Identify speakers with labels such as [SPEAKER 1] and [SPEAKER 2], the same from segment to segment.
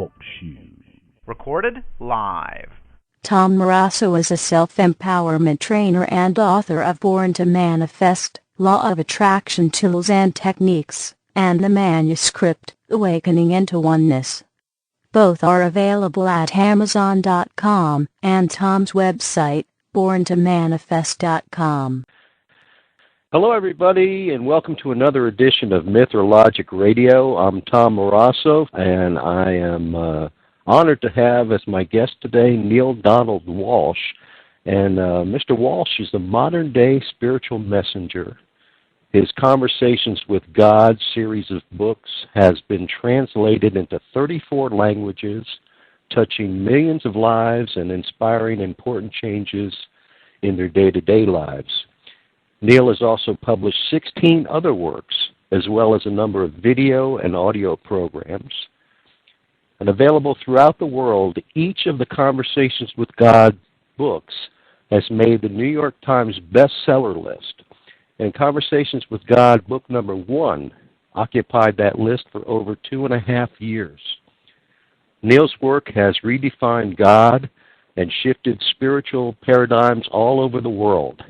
[SPEAKER 1] Talk Show.
[SPEAKER 2] Recorded live.
[SPEAKER 3] Tom Murasso is a self-empowerment trainer and author of Born to Manifest, Law of Attraction Tools and Techniques, and the manuscript, Awakening into Oneness. Both are available at Amazon.com and Tom's website, borntomanifest.com.
[SPEAKER 4] Hello, everybody, and welcome to another edition of Myth or Logic Radio. I'm Tom Murasso, and I am honored to have as my guest today Neale Donald Walsch. And Mr. Walsch is a modern-day spiritual messenger. His Conversations with God series of books has been translated into 34 languages, touching millions of lives and inspiring important changes in their day-to-day lives. Neale has also published 16 other works, as well as a number of video and audio programs. And available throughout the world, each of the Conversations with God books has made the New York Times bestseller list. And Conversations with God book number 1 occupied that list for over 2.5 years. Neale's work has redefined God and shifted spiritual paradigms all over the world.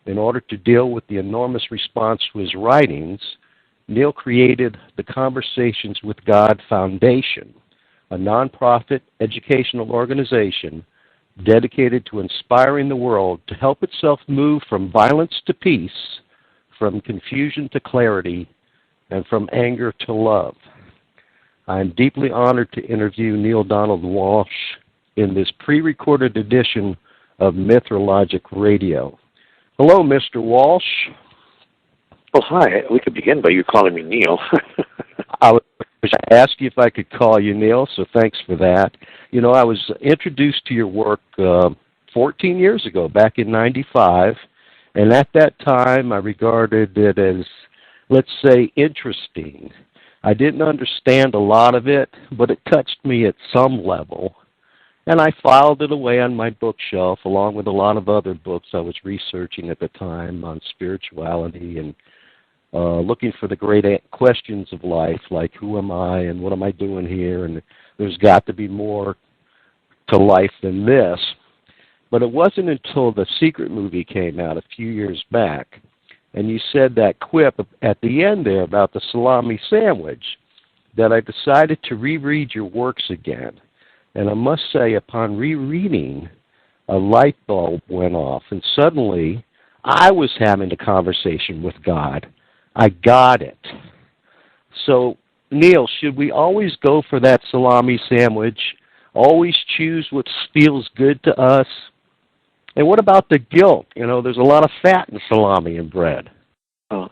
[SPEAKER 4] In order to deal with the enormous response to his writings, Neale created the Conversations with God Foundation, a nonprofit educational organization dedicated to inspiring the world to help itself move from violence to peace, from confusion to clarity, and from anger to love. I am deeply honored to interview Neale Donald Walsch in this pre-recorded edition of Myth or Logic Radio. Hello, Mr. Walsch.
[SPEAKER 5] Well, hi. We could begin by you calling me Neale.
[SPEAKER 4] I was asked you if I could call you Neale, so thanks for that. You know, I was introduced to your work 14 years ago, back in '95, and at that time I regarded it as, let's say, interesting. I didn't understand a lot of it, but it touched me at some level. And I filed it away on my bookshelf along with a lot of other books I was researching at the time on spirituality and looking for the great questions of life, like who am I and what am I doing here, and there's got to be more to life than this. But it wasn't until the Secret movie came out a few years back, and you said that quip at the end there about the salami sandwich, that I decided to reread your works again. And I must say, upon rereading, a light bulb went off, and suddenly I was having a conversation with God. I got it. So, Neale, should we always go for that salami sandwich? Always choose what feels good to us? And what about the guilt? You know, there's a lot of fat in salami and bread.
[SPEAKER 5] Well,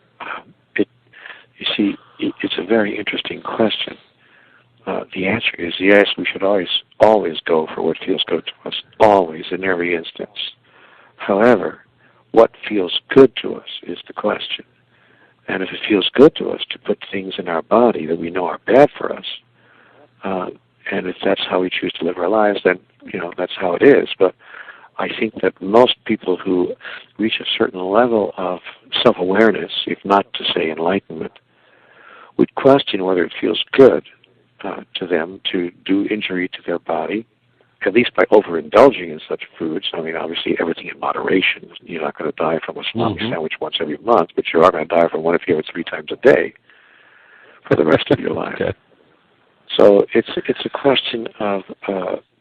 [SPEAKER 5] you see, it's a very interesting question. The answer is yes, we should always go for what feels good to us, always, in every instance. However, what feels good to us is the question. And if it feels good to us to put things in our body that we know are bad for us, and if that's how we choose to live our lives, then, you know, that's how it is. But I think that most people who reach a certain level of self-awareness, if not to say enlightenment, would question whether it feels good to them to do injury to their body, at least by overindulging in such foods. I mean, obviously, everything in moderation. You're not going to die from a salami sandwich once every month, but you are going to die from one if you have it 3 times a day for the rest of your life. Okay. So it's a question of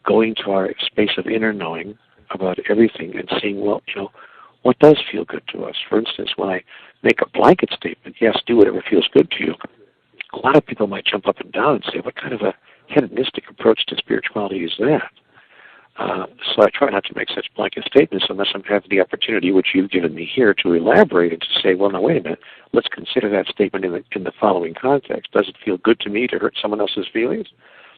[SPEAKER 5] going to our space of inner knowing about everything and seeing, well, you know, what does feel good to us? For instance, when I make a blanket statement, yes, do whatever feels good to you, a lot of people might jump up and down and say, what kind of a hedonistic approach to spirituality is that? So I try not to make such blanket statements unless I'm having the opportunity, which you've given me here, to elaborate and to say, well, now, wait a minute, let's consider that statement in the following context. Does it feel good to me to hurt someone else's feelings?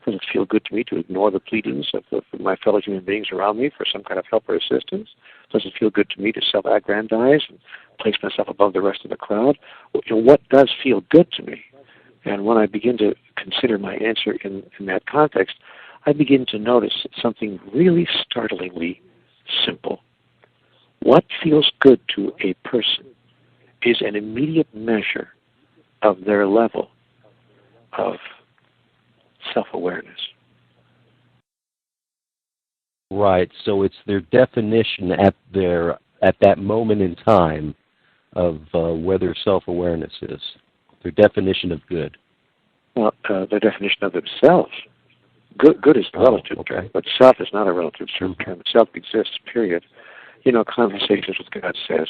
[SPEAKER 5] Does it feel good to me to ignore the pleadings of my fellow human beings around me for some kind of help or assistance? Does it feel good to me to self-aggrandize and place myself above the rest of the crowd? You know, what does feel good to me? And when I begin to consider my answer in that context, I begin to notice something really startlingly simple. What feels good to a person is an immediate measure of their level of self-awareness.
[SPEAKER 4] Right. So it's their definition at that moment in time of where their self-awareness is. Their definition of good.
[SPEAKER 5] Well, their definition of themselves. Good is a relative term, but self is not a relative term. Self exists, period. You know, Conversations with God says,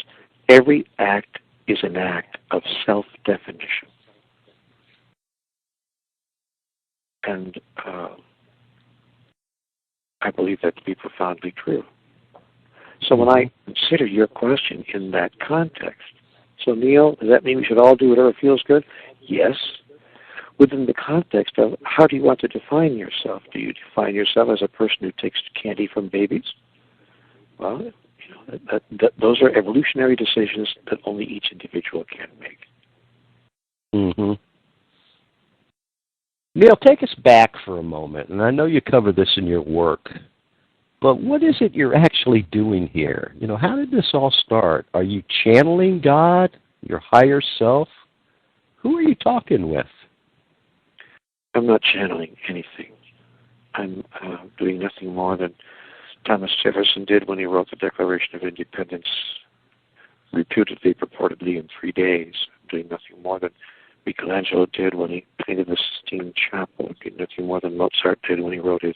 [SPEAKER 5] every act is an act of self-definition. And I believe that to be profoundly true. So when I consider your question in that context, so Neale, does that mean we should all do whatever feels good? Yes. Within the context of how do you want to define yourself? Do you define yourself as a person who takes candy from babies? Well, you know, those are evolutionary decisions that only each individual can make.
[SPEAKER 4] Mm-hmm. Neale, take us back for a moment, and I know you cover this in your work, but what is it you're actually doing here? You know, how did this all start? Are you channeling God, your higher self? Who are you talking with?
[SPEAKER 5] I'm not channeling anything. I'm doing nothing more than Thomas Jefferson did when he wrote the Declaration of Independence, reputedly, purportedly in 3 days. I'm doing nothing more than Michelangelo did when he painted the Sistine Chapel. I'm doing nothing more than Mozart did when he wrote his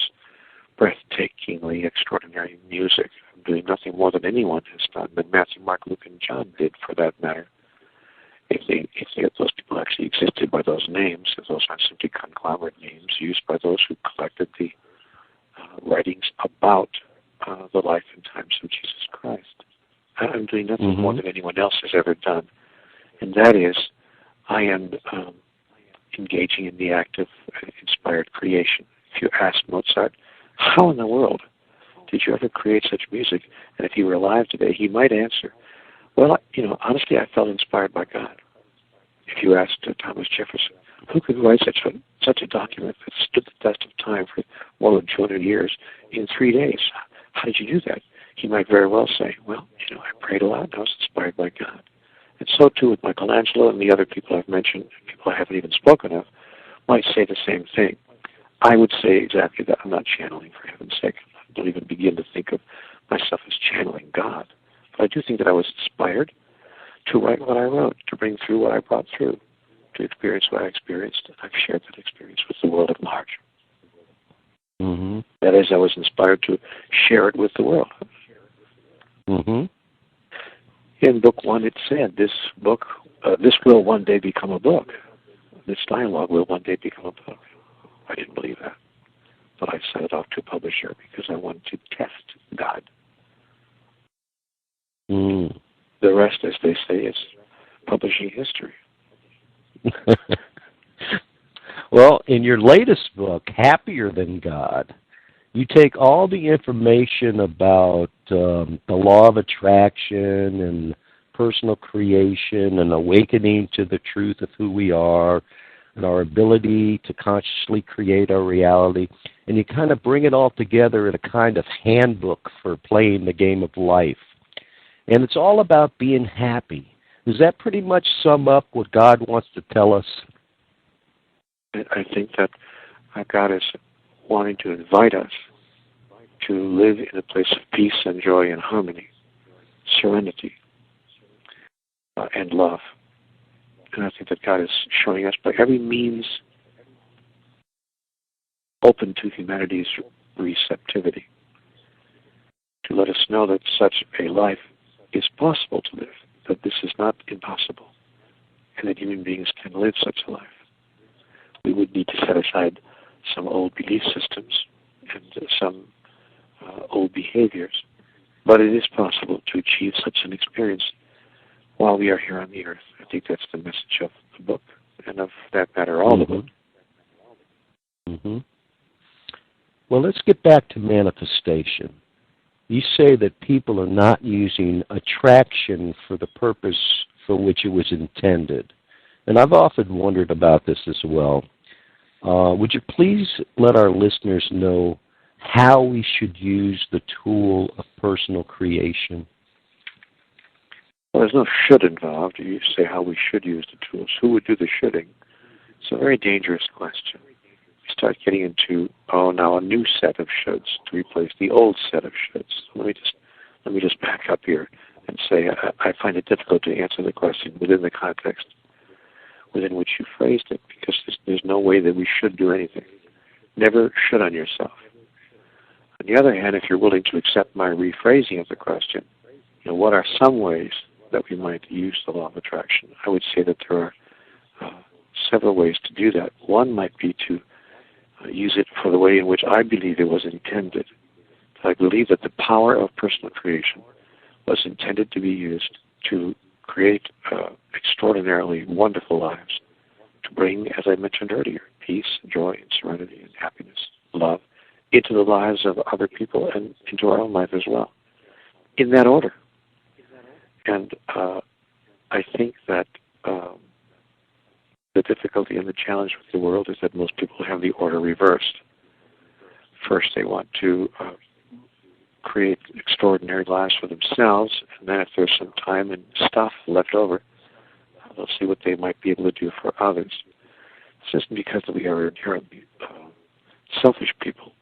[SPEAKER 5] breathtakingly extraordinary music. I'm doing nothing more than anyone has done, than Matthew, Mark, Luke, and John did, for that matter. If those people actually existed by those names, if those aren't simply conglomerate names used by those who collected the writings about the life and times of Jesus Christ. I'm doing nothing more than anyone else has ever done, and that is, I am engaging in the act of inspired creation. If you ask Mozart, how in the world did you ever create such music? And if he were alive today, he might answer, well, honestly, I felt inspired by God. If you asked Thomas Jefferson, who could write such a document that stood the test of time for more than 200 years in 3 days? How did you do that? He might very well say, well, I prayed a lot and I was inspired by God. And so too with Michelangelo and the other people I've mentioned, people I haven't even spoken of, might say the same thing. I would say exactly that. I'm not channeling, for heaven's sake. I don't even begin to think of myself as channeling God. But I do think that I was inspired to write what I wrote, to bring through what I brought through, to experience what I experienced, and I've shared that experience with the world at large.
[SPEAKER 4] Mm-hmm.
[SPEAKER 5] That is, I was inspired to share it with the world.
[SPEAKER 4] Mm-hmm.
[SPEAKER 5] In Book 1 it said, this will one day become a book. This dialogue will one day become a book. I didn't believe that. But I sent it off to a publisher because I wanted to test God.
[SPEAKER 4] Mm.
[SPEAKER 5] The rest, as they say, is publishing history.
[SPEAKER 4] Well, in your latest book, Happier Than God, you take all the information about the law of attraction and personal creation and awakening to the truth of who we are and our ability to consciously create our reality, and you kind of bring it all together in a kind of handbook for playing the game of life. And it's all about being happy. Does that pretty much sum up what God wants to tell us?
[SPEAKER 5] I think that God is wanting to invite us to live in a place of peace and joy and harmony, serenity, and love. And I think that God is showing us by every means open to humanity's receptivity to let us know that such a life is possible to live, that this is not impossible, and that human beings can live such a life. We would need to set aside some old belief systems and some old behaviors, but it is possible to achieve such an experience while we are here on the earth. I think that's the message of the book, and of that matter, all the book.
[SPEAKER 4] Mm-hmm. Well, let's get back to manifestation. You say that people are not using attraction for the purpose for which it was intended. And I've often wondered about this as well. Would you please let our listeners know how we should use the tool of personal creation?
[SPEAKER 5] Well, there's no should involved. You say how we should use the tools. Who would do the shoulding? It's a very dangerous question. We start getting into, now a new set of shoulds to replace the old set of shoulds. Let me just back up here and say I find it difficult to answer the question within the context within which you phrased it, because there's no way that we should do anything. Never should on yourself. On the other hand, if you're willing to accept my rephrasing of the question, what are some ways that we might use the law of attraction? I would say that there are several ways to do that. One might be to use it for the way in which I believe it was intended. I believe that the power of personal creation was intended to be used to create extraordinarily wonderful lives, to bring, as I mentioned earlier, peace, joy, and serenity, and happiness, love, into the lives of other people and into our own life as well, in that order. And I think that the difficulty and the challenge with the world is that most people have the order reversed. First, they want to create extraordinary lives for themselves, and then if there's some time and stuff left over, they'll see what they might be able to do for others. This isn't because we are inherently selfish people.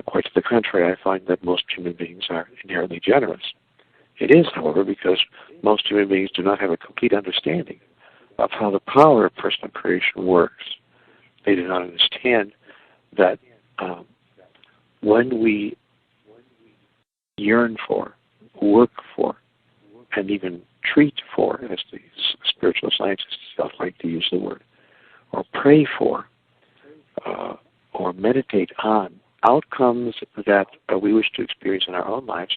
[SPEAKER 5] Quite to the contrary, I find that most human beings are inherently generous. It is, however, because most human beings do not have a complete understanding of how the power of personal creation works. They do not understand that when we yearn for, work for, and even treat for, as the spiritual scientists like to use the word, or pray for, or meditate on outcomes that we wish to experience in our own lives,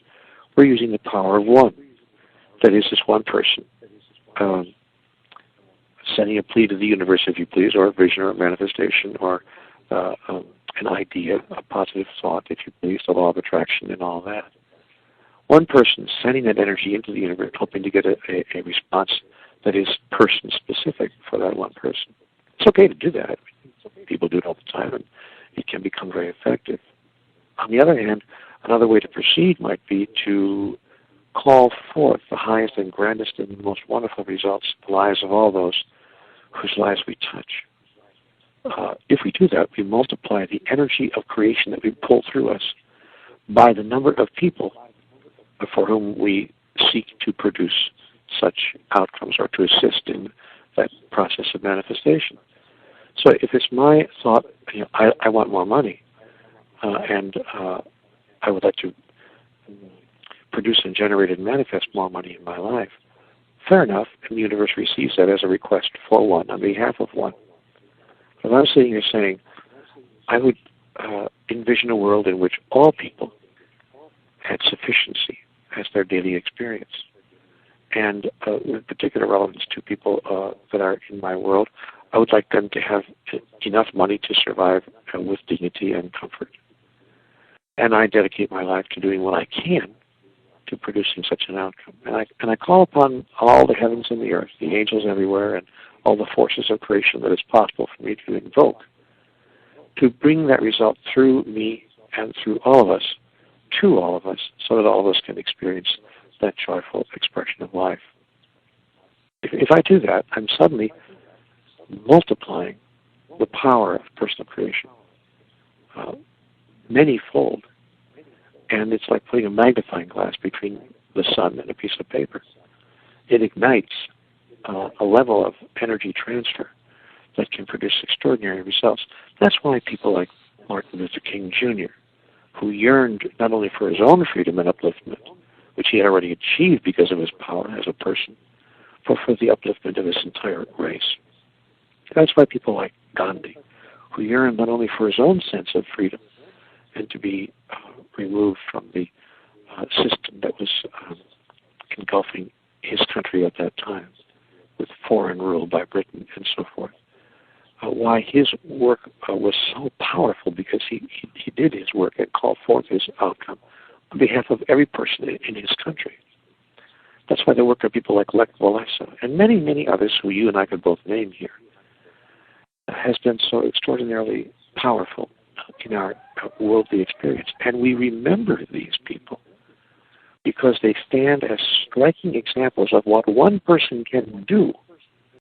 [SPEAKER 5] we're using the power of one. That is, this one person sending a plea to the universe, if you please, or a vision or a manifestation, or an idea, a positive thought, if you please, the law of attraction and all that. One person sending that energy into the universe, hoping to get a response that is person-specific for that one person. It's okay to do that. People do it all the time, and it can become very effective. On the other hand, another way to proceed might be to call forth the highest and grandest and most wonderful results in the lives of all those whose lives we touch. If we do that, we multiply the energy of creation that we pull through us by the number of people for whom we seek to produce such outcomes or to assist in that process of manifestation. So if it's my thought, I want more money, and I would like to produce and generate and manifest more money in my life, fair enough, and the universe receives that as a request for one, on behalf of one. But I'm sitting here saying, I would envision a world in which all people had sufficiency as their daily experience. And with particular relevance to people that are in my world, I would like them to have enough money to survive with dignity and comfort. And I dedicate my life to doing what I can to producing such an outcome. And I call upon all the heavens and the earth, the angels everywhere, and all the forces of creation that is possible for me to invoke, to bring that result through me and through all of us, to all of us, so that all of us can experience that joyful expression of life. If I do that, I'm suddenly multiplying the power of personal creation many-fold. And it's like putting a magnifying glass between the sun and a piece of paper. It ignites a level of energy transfer that can produce extraordinary results. That's why people like Martin Luther King Jr., who yearned not only for his own freedom and upliftment, which he had already achieved because of his power as a person, but for the upliftment of his entire race. That's why people like Gandhi, who yearned not only for his own sense of freedom and to be removed from the system that was engulfing his country at that time, with foreign rule by Britain and so forth. Why his work was so powerful, because he did his work and called forth his outcome on behalf of every person in his country. That's why the work of people like Lech Walesa and many, many others who you and I could both name here has been so extraordinarily powerful in our worldly experience. And we remember these people because they stand as striking examples of what one person can do